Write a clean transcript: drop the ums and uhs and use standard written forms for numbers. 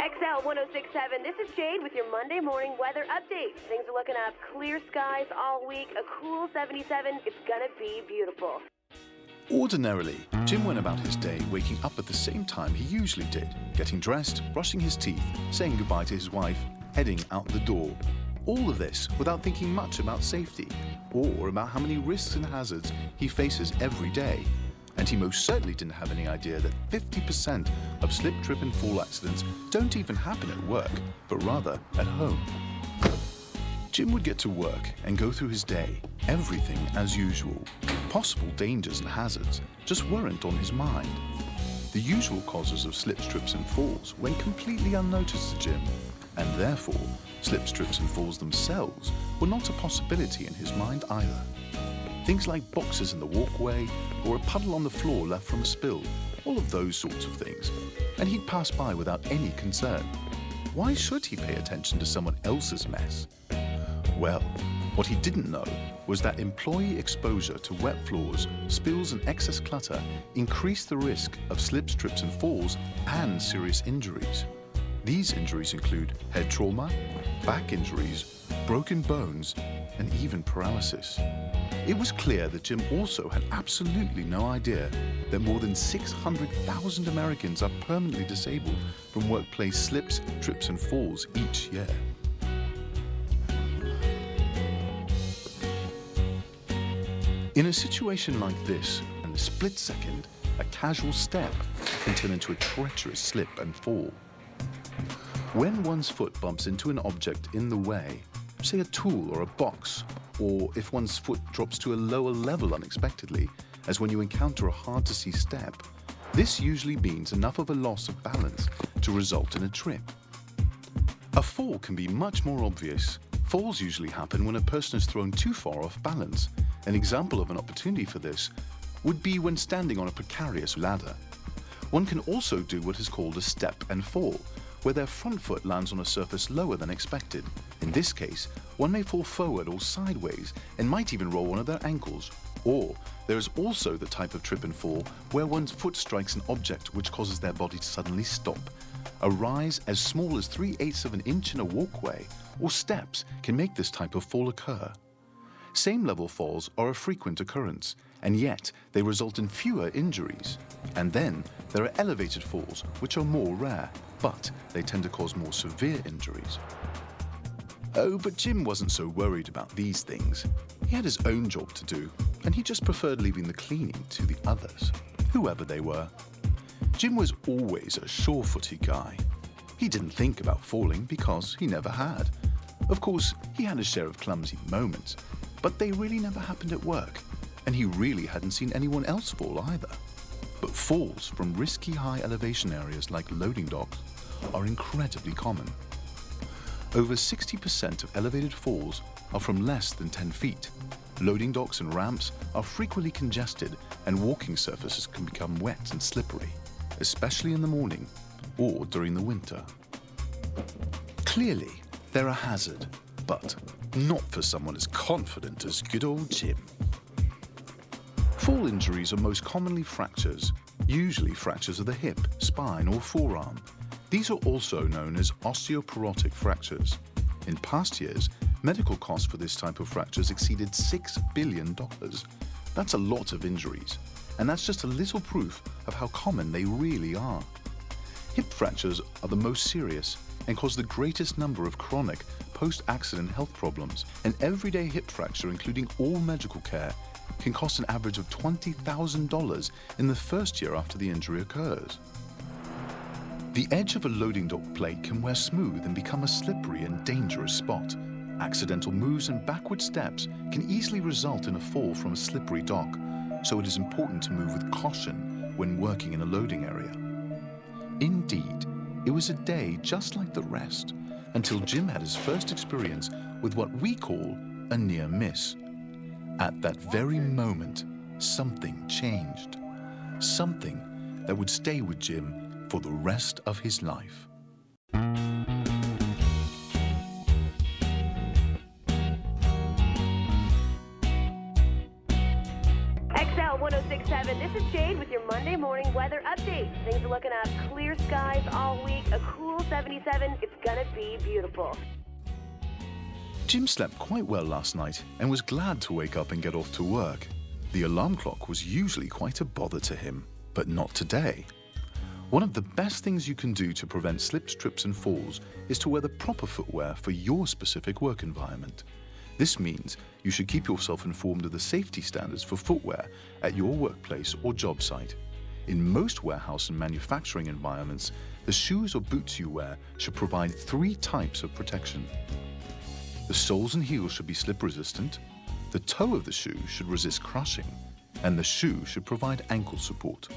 XL 1067, this is Jade with your Monday morning weather update. Things are looking up. Clear skies all week, a cool 77. It's gonna be beautiful. Ordinarily, Jim went about his day waking up at the same time he usually did, getting dressed, brushing his teeth, saying goodbye to his wife, heading out the door. All of this without thinking much about safety or about how many risks and hazards he faces every day. And he most certainly didn't have any idea that 50% of slip, trip and fall accidents don't even happen at work, but rather at home. Jim would get to work and go through his day, everything as usual. Possible dangers and hazards just weren't on his mind. The usual causes of slips, trips and falls went completely unnoticed to Jim, and therefore slips, trips and falls themselves were not a possibility in his mind either. Things like boxes in the walkway or a puddle on the floor left from a spill, all of those sorts of things, and he'd pass by without any concern. Why should he pay attention to someone else's mess? Well, what he didn't know was that employee exposure to wet floors, spills and excess clutter increased the risk of slips, trips and falls and serious injuries. These injuries include head trauma, back injuries, broken bones, and even paralysis. It was clear that Jim also had absolutely no idea that more than 600,000 Americans are permanently disabled from workplace slips, trips and falls each year. In a situation like this, in a split second, a casual step can turn into a treacherous slip and fall. When one's foot bumps into an object in the way, say a tool or a box, or if one's foot drops to a lower level unexpectedly, as when you encounter a hard-to-see step, this usually means enough of a loss of balance to result in a trip. A fall can be much more obvious. Falls usually happen when a person is thrown too far off balance. An example of an opportunity for this would be when standing on a precarious ladder. One can also do what is called a step and fall, where their front foot lands on a surface lower than expected. In this case, one may fall forward or sideways and might even roll one of their ankles. Or there is also the type of trip and fall where one's foot strikes an object which causes their body to suddenly stop. A rise as small as 3/8 of an inch in a walkway or steps can make this type of fall occur. Same-level falls are a frequent occurrence, and yet they result in fewer injuries. And then there are elevated falls, which are more rare, but they tend to cause more severe injuries. Oh, but Jim wasn't so worried about these things. He had his own job to do, and he just preferred leaving the cleaning to the others, whoever they were. Jim was always a sure-footed guy. He didn't think about falling because he never had. Of course, he had his share of clumsy moments, but they really never happened at work, and he really hadn't seen anyone else fall either. But falls from risky high elevation areas like loading docks are incredibly common. Over 60% of elevated falls are from less than 10 feet. Loading docks and ramps are frequently congested, and walking surfaces can become wet and slippery, especially in the morning or during the winter. Clearly, they're a hazard, but not for someone as confident as good old Jim. Fall injuries are most commonly fractures, usually fractures of the hip, spine or forearm. These are also known as osteoporotic fractures. In past years, medical costs for this type of fractures exceeded $6 billion. That's a lot of injuries, and that's just a little proof of how common they really are. Hip fractures are the most serious and cause the greatest number of chronic post-accident health problems. An everyday hip fracture, including all medical care, can cost an average of $20,000 in the first year after the injury occurs. The edge of a loading dock plate can wear smooth and become a slippery and dangerous spot. Accidental moves and backward steps can easily result in a fall from a slippery dock, so it is important to move with caution when working in a loading area. Indeed, it was a day just like the rest, until Jim had his first experience with what we call a near miss. At that very moment, something changed. Something that would stay with Jim for the rest of his life. XL 1067, this is Jade with your Monday morning weather update. Things are looking up. Clear skies all week, a cool 77. It's gonna be beautiful. Jim slept quite well last night and was glad to wake up and get off to work. The alarm clock was usually quite a bother to him, but not today. One of the best things you can do to prevent slips, trips and falls is to wear the proper footwear for your specific work environment. This means you should keep yourself informed of the safety standards for footwear at your workplace or job site. In most warehouse and manufacturing environments, the shoes or boots you wear should provide 3 types of protection. The soles and heels should be slip resistant, the toe of the shoe should resist crushing, and the shoe should provide ankle support.